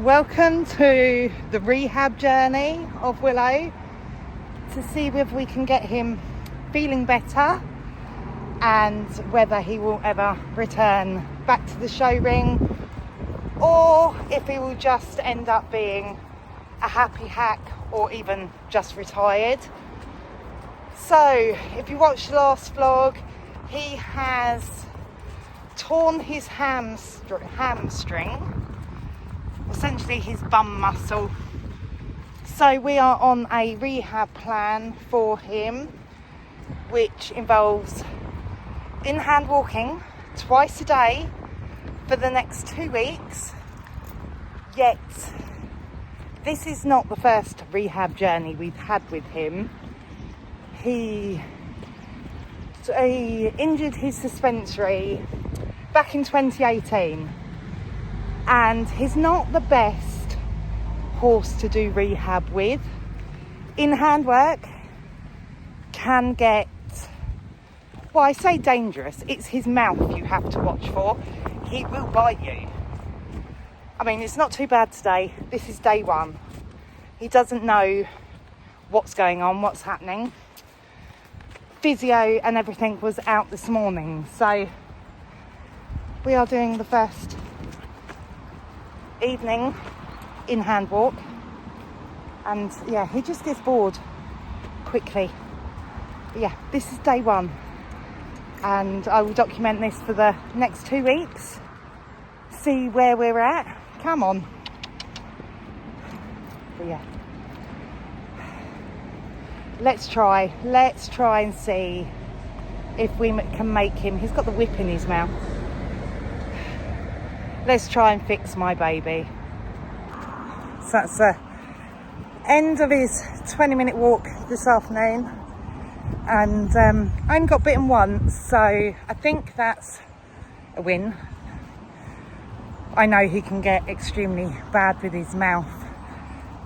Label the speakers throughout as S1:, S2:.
S1: Welcome to the rehab journey of Willow to see whether we can get him feeling better and whether he will ever return back to the show ring or if he will just end up being a happy hack or even just retired. So if you watched the last vlog, he has torn his hamstring, essentially his bum muscle. So we are on a rehab plan for him, which involves in-hand walking twice a day for the next 2 weeks. Yet this is not the first rehab journey we've had with him. He injured his suspensory back in 2018, and he's not the best horse to do rehab with. In-hand work can get, well, I say dangerous. It's his mouth you have to watch for. He will bite you. I mean, it's not too bad today. This is day one. He doesn't know what's going on, what's happening. Physio and everything was out this morning, so we are doing the first evening in-hand walk, and yeah, he just gets bored quickly. But yeah, this is day one, and I will document this for the next 2 weeks, see where we're at. Come on. But yeah, let's try and see if we can make him. He's got the whip in his mouth. Let's try and fix my baby. So that's the end of his 20-minute walk this afternoon, and I only got bitten once, so I think that's a win. I know he can get extremely bad with his mouth.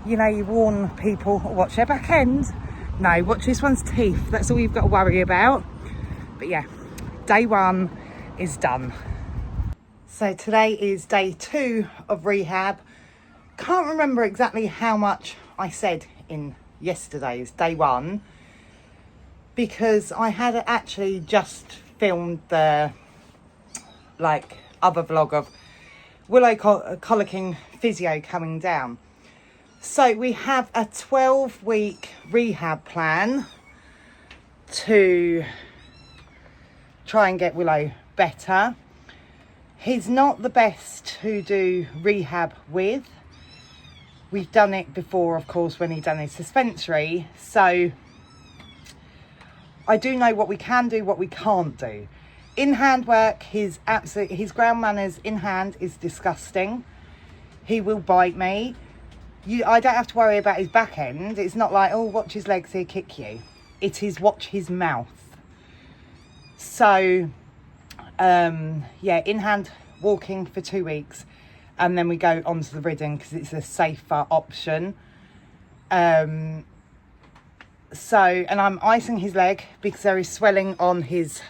S1: You know, you warn people, watch their back end. No, watch this one's teeth. That's all you've got to worry about. But yeah, day one is done. So today is day 2 of rehab. Can't remember exactly how much I said in yesterday's day 1, because I had actually just filmed the other vlog of Willow colicking physio coming down. So we have a 12-week rehab plan to try and get Willow better. He's not the best to do rehab with. We've done it before, of course, when he done his suspensory. So I do know what we can do, what we can't do. In-hand work, his ground manners in hand is disgusting. He will bite me. I don't have to worry about his back end. It's not like, oh, watch his legs, he'll kick you. It is watch his mouth. So yeah, in-hand walking for 2 weeks, and then we go onto the ridden because it's a safer option. And I'm icing his leg because there is swelling on his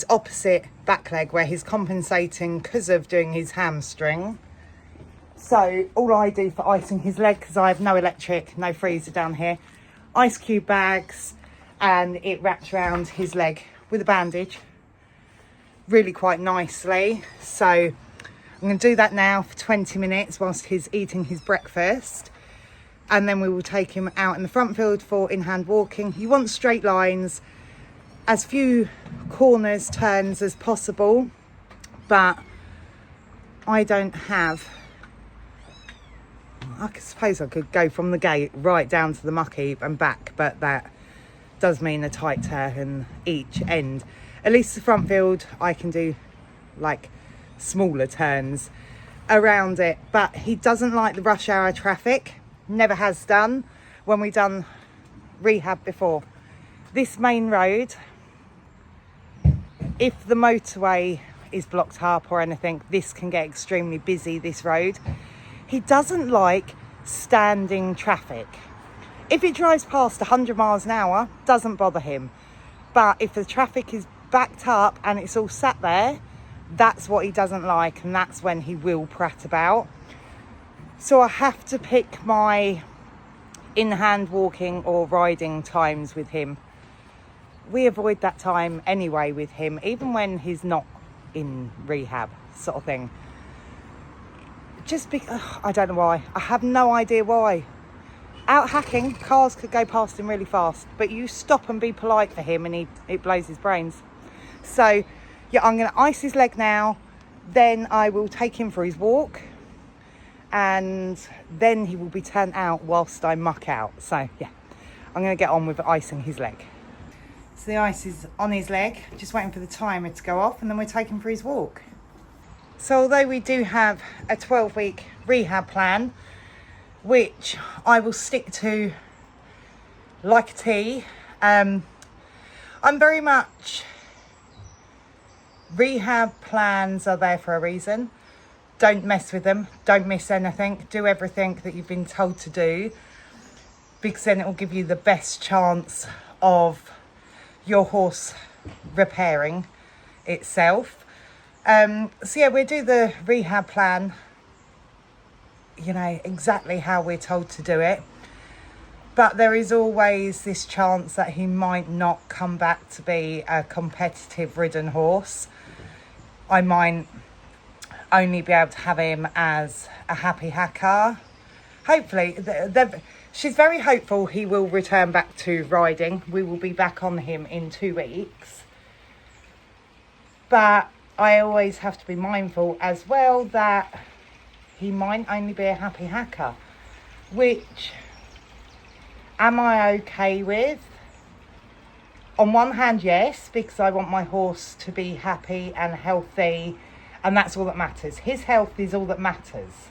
S1: opposite back leg where he's compensating because of doing his hamstring. So all I do for icing his leg, because I have no electric, no freezer down here, ice cube bags, and it wraps around his leg with a bandage really quite nicely. So I'm going to do that now for 20 minutes whilst he's eating his breakfast, and then we will take him out in the front field for in-hand walking. You want straight lines, as few corners, turns as possible, but I don't have, I suppose I could go from the gate right down to the muck heap and back, but that does mean a tight turn each end. At least the front field, I can do smaller turns around it, but he doesn't like the rush hour traffic. Never has done when we done rehab before. This main road, if the motorway is blocked up or anything, this can get extremely busy, this road. He doesn't like standing traffic. If it drives past 100 miles an hour, doesn't bother him. But if the traffic is backed up and it's all sat there, that's what he doesn't like, and that's when he will prat about. So I have to pick my in-hand walking or riding times with him. We avoid that time anyway with him, even when he's not in rehab, sort of thing. I don't know why. I have no idea why. Out hacking, cars could go past him really fast, but you stop and be polite for him and it blows his brains. So yeah, I'm going to ice his leg now, then I will take him for his walk, and then he will be turned out whilst I muck out. So yeah, I'm going to get on with icing his leg. So the ice is on his leg, just waiting for the timer to go off, and then we'll take him for his walk. So although we do have a 12-week rehab plan, which I will stick to like a T, I'm very much, rehab plans are there for a reason. Don't mess with them, don't miss anything, do everything that you've been told to do, because then it will give you the best chance of your horse repairing itself. So yeah, we'll do the rehab plan, you know, exactly how we're told to do it, but there is always this chance that he might not come back to be a competitive ridden horse. I might only be able to have him as a happy hacker. Hopefully, she's very hopeful he will return back to riding. We will be back on him in 2 weeks, but I always have to be mindful as well that he might only be a happy hacker, which am I okay with? On one hand, yes, because I want my horse to be happy and healthy, and that's all that matters. His health is all that matters.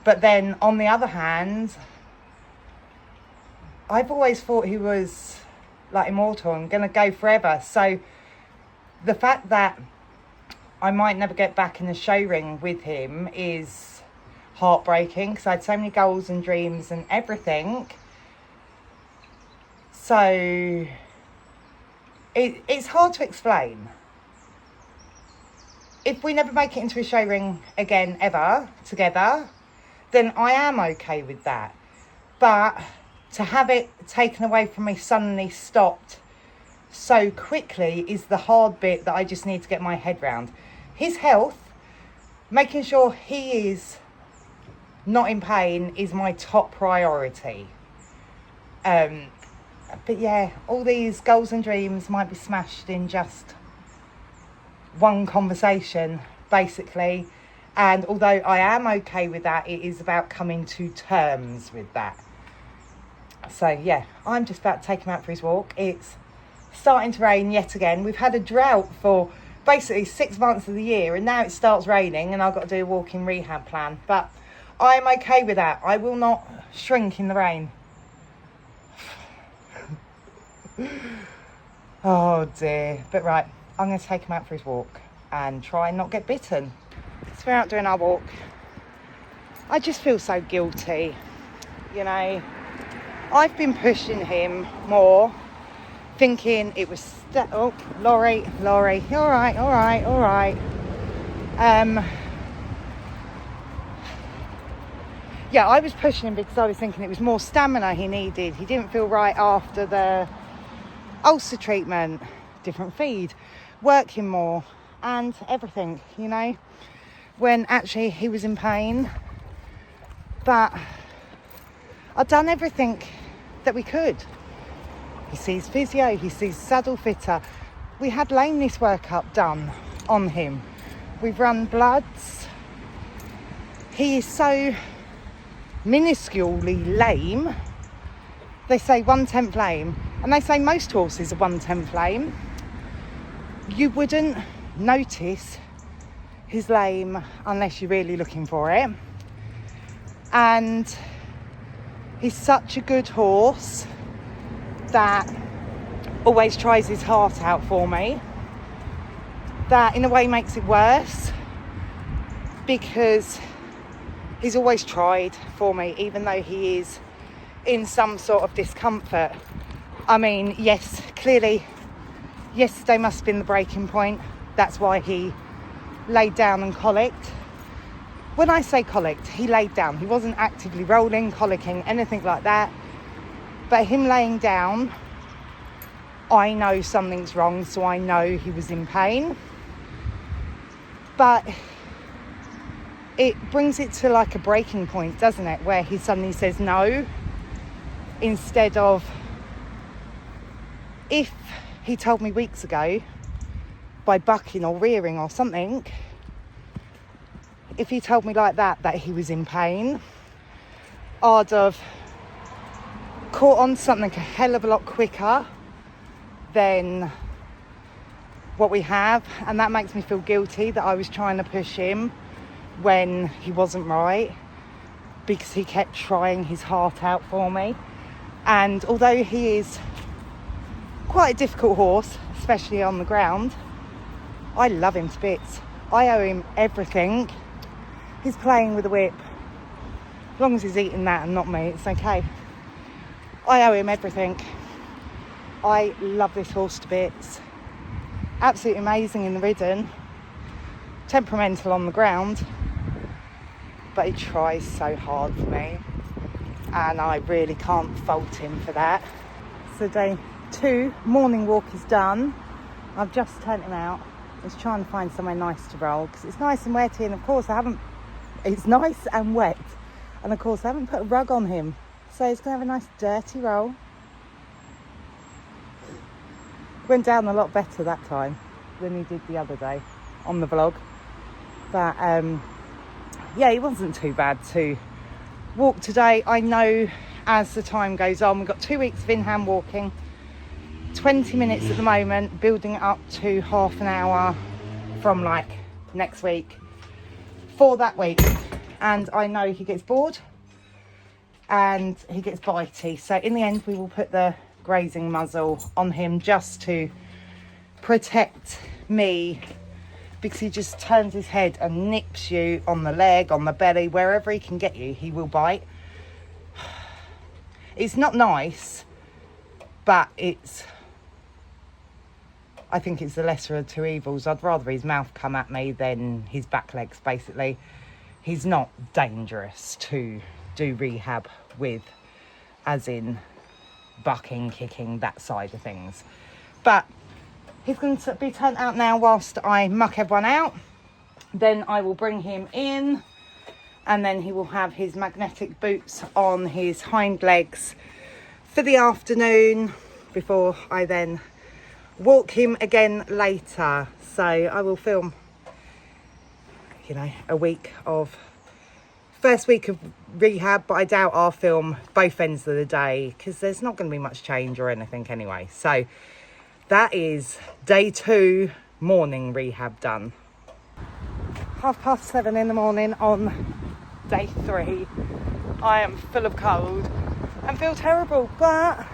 S1: But then on the other hand, I've always thought he was like immortal and going to go forever. So the fact that I might never get back in the show ring with him is heartbreaking, because I had so many goals and dreams and everything. So it's hard to explain. If we never make it into a show ring again ever together, then I am okay with that. But to have it taken away from me, suddenly stopped so quickly, is the hard bit that I just need to get my head round. His health, making sure he is not in pain, is my top priority. But yeah, all these goals and dreams might be smashed in just one conversation, basically. And although I am okay with that, it is about coming to terms with that. So yeah, I'm just about to take him out for his walk. It's starting to rain yet again. We've had a drought for basically 6 months of the year, and now it starts raining and I've got to do a walking rehab plan. But I'm okay with that. I will not shrink in the rain. Oh dear. But right, I'm going to take him out for his walk and try and not get bitten. So we're out doing our walk. I just feel so guilty, you know. I've been pushing him more, thinking it was oh, Laurie, all right. Yeah, I was pushing him because I was thinking it was more stamina he needed. He didn't feel right after the ulcer treatment, different feed, working more and everything, you know, when actually he was in pain. But I've done everything that we could. He sees physio, he sees saddle fitter. We had lameness workup done on him. We've run bloods. He is so minusculely lame. They say 1/10 lame, and they say most horses are 1/10 lame. You wouldn't notice he's lame unless you're really looking for it. And he's such a good horse that always tries his heart out for me. That in a way makes it worse, because he's always tried for me, even though he is in some sort of discomfort. I mean, yes, clearly yesterday must have been the breaking point. That's why he laid down and colicked. when I say colicked, he laid down. He wasn't actively rolling, colicking, anything like that. But him laying down, I know something's wrong, so I know he was in pain. But it brings it to like a breaking point, doesn't it? Where he suddenly says no, instead of, if he told me weeks ago by bucking or rearing or something, if he told me like that he was in pain, I'd have caught on something a hell of a lot quicker than what we have. And that makes me feel guilty that I was trying to push him when he wasn't right, because he kept trying his heart out for me. And although he is quite a difficult horse, especially on the ground, I love him to bits. I owe him everything. He's playing with the whip. As long as he's eating that and not me, it's okay. I owe him everything. I love this horse to bits. Absolutely amazing in the ridden. Temperamental on the ground. But he tries so hard for me. And I really can't fault him for that. So day 2, morning walk is done. I've just turned him out. He's trying to find somewhere nice to roll, because it's nice and wetty, and of course it's nice and wet, and of course I haven't put a rug on him, so he's going to have a nice dirty roll. Went down a lot better that time than he did the other day on the vlog, but yeah, it wasn't too bad to walk today. I know as the time goes on, we've got 2 weeks of in-hand walking, 20 minutes at the moment, building it up to half an hour from like next week for that week. And I know he gets bored and he gets bitey, so in the end we will put the grazing muzzle on him just to protect me, because he just turns his head and nips you on the leg, on the belly, wherever he can get you, he will bite. It's not nice, but I think it's the lesser of two evils. I'd rather his mouth come at me than his back legs, basically. He's not dangerous to do rehab with, as in bucking, kicking, that side of things. But he's going to be turned out now whilst I muck everyone out. Then I will bring him in, and then he will have his magnetic boots on his hind legs for the afternoon, before I then walk him again later. So I will film, you know, first week of rehab, but I doubt I'll film both ends of the day, because there's not going to be much change or anything anyway. So that is day 2 morning rehab done. 7:30 in the morning on day 3. I am full of cold and feel terrible, but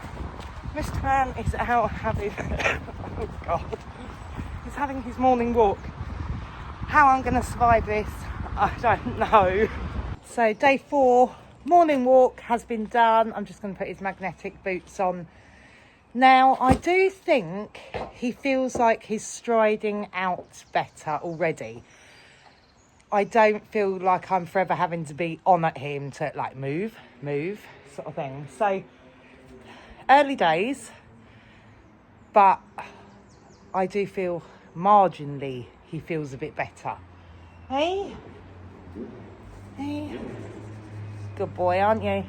S1: Mr. Man is out having oh god, he's having his morning walk. How I'm going to survive this, I don't know. So day 4 morning walk has been done. I'm just going to put his magnetic boots on now. I do think he feels like he's striding out better already. I don't feel like I'm forever having to be on at him to like move sort of thing. So early days, but I do feel marginally he feels a bit better. Hey, good boy, aren't you?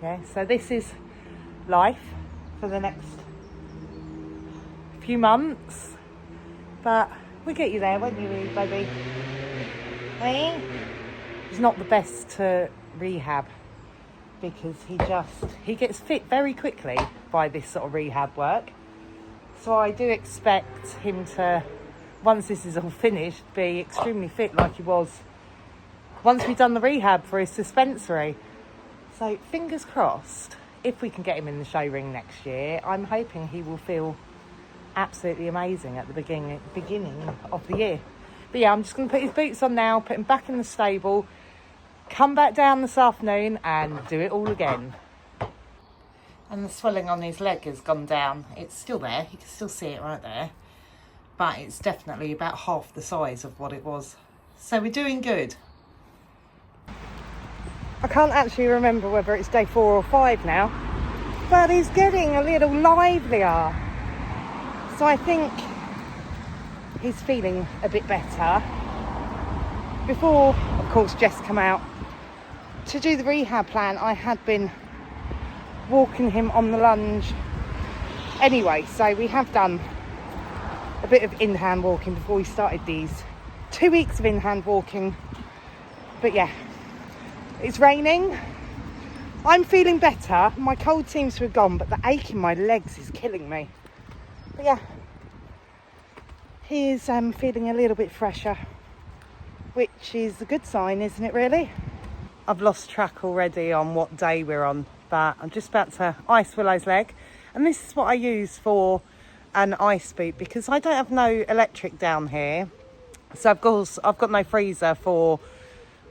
S1: Yeah, so this is life for the next few months, but we'll get you there, won't you, baby? Hey, he's not the best to rehab, because he gets fit very quickly by this sort of rehab work. So I do expect him to, once this is all finished, be extremely fit like he was once we've done the rehab for his suspensory. So fingers crossed, if we can get him in the show ring next year, I'm hoping he will feel absolutely amazing at the beginning of the year. But yeah, I'm just going to put his boots on now, put him back in the stable, come back down this afternoon and do it all again. And the swelling on his leg has gone down. It's still there, you can still see it right there, but it's definitely about half the size of what it was. So we're doing good. I can't actually remember whether it's day 4 or 5 now, but he's getting a little livelier. So I think he's feeling a bit better. Before, of course, Jess come out to do the rehab plan, I had been walking him on the lunge anyway, so we have done a bit of in-hand walking before we started these 2 weeks of in-hand walking. But yeah, it's raining. I'm feeling better. My cold seems to have gone, but the ache in my legs is killing me. But yeah, he is feeling a little bit fresher, which is a good sign, isn't it, really? I've lost track already on what day we're on, but I'm just about to ice Willow's leg. And this is what I use for an ice boot, because I don't have no electric down here. So of course I've got no freezer for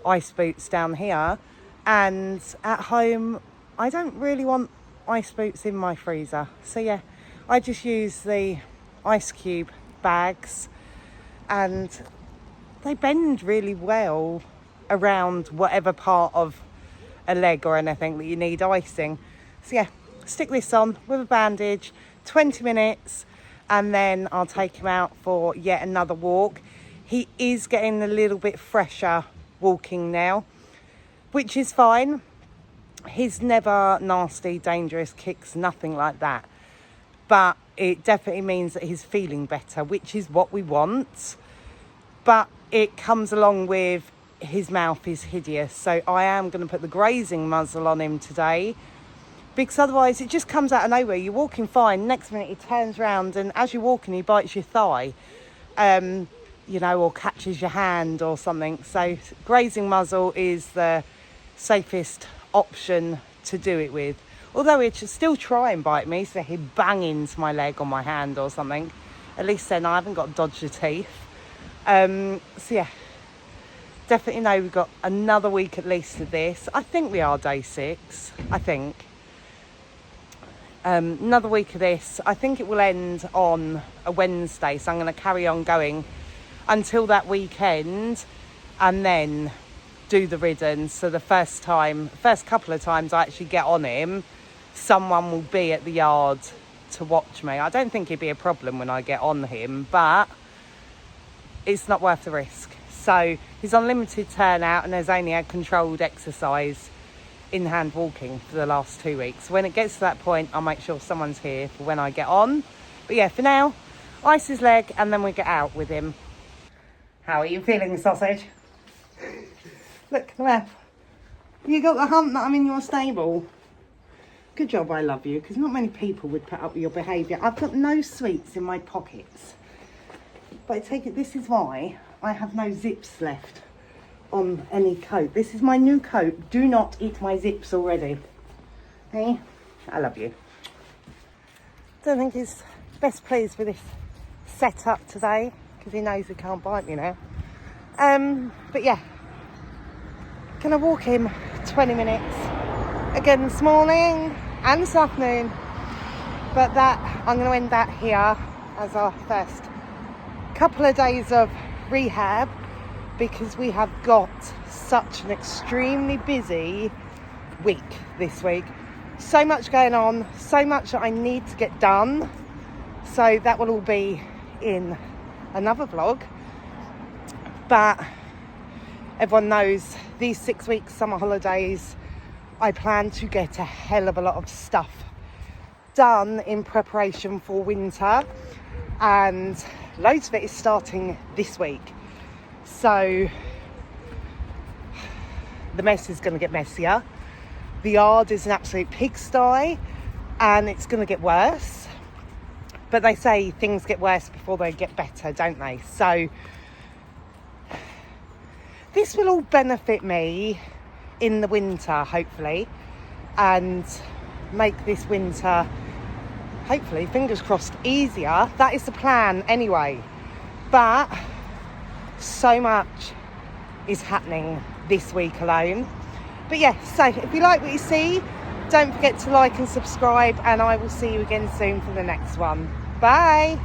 S1: ice boots down here. And at home, I don't really want ice boots in my freezer. So yeah, I just use the ice cube bags, and they bend really well around whatever part of a leg or anything that you need icing. So yeah, stick this on with a bandage, 20 minutes, and then I'll take him out for yet another walk. He is getting a little bit fresher walking now, which is fine. He's never nasty, dangerous kicks, nothing like that. But it definitely means that he's feeling better, which is what we want. But it comes along with his mouth is hideous. So I am going to put the grazing muzzle on him today, because otherwise it just comes out of nowhere. You're walking fine, next minute he turns around, and as you're walking he bites your thigh, you know, or catches your hand or something. So grazing muzzle is the safest option to do it with. Although he'd still try and bite me, so he'd bang into my leg or my hand or something. At least then I haven't got to dodge the teeth. So yeah, definitely know we've got another week at least of this. I think we are day 6, I think. Another week of this. I think it will end on a Wednesday, so I'm going to carry on going until that weekend, and then do the ridden. So the first couple of times I actually get on him, someone will be at the yard to watch me. I don't think it'd be a problem when I get on him, but it's not worth the risk. So he's on limited turnout, and there's only a controlled exercise in hand walking for the last 2 weeks. When it gets to that point, I'll make sure someone's here for when I get on. But yeah, for now, ice his leg and then we get out with him. How are you feeling, sausage? Look, come here. You got the hump that I'm in your stable. Good job, I love you, because not many people would put up with your behaviour. I've got no sweets in my pockets. But I take it this is why I have no zips left on any coat. This is my new coat. Do not eat my zips already. Hey, I love you. Don't think he's best pleased with this setup today, because he knows he can't bite me now. But yeah, gonna walk him 20 minutes again this morning and this afternoon, but that I'm going to end that here as our first couple of days of rehab, because we have got such an extremely busy week this week. So much going on, so much that I need to get done, so that will all be in another vlog. But everyone knows these 6 weeks summer holidays, I plan to get a hell of a lot of stuff done in preparation for winter, and loads of it is starting this week. So the mess is going to get messier. The yard is an absolute pigsty, and it's going to get worse. But they say things get worse before they get better, don't they? So this will all benefit me in the winter, hopefully, and make this winter, hopefully, fingers crossed, easier. That is the plan anyway. But so much is happening this week alone. But yeah, so if you like what you see, don't forget to like and subscribe, and I will see you again soon for the next one. Bye.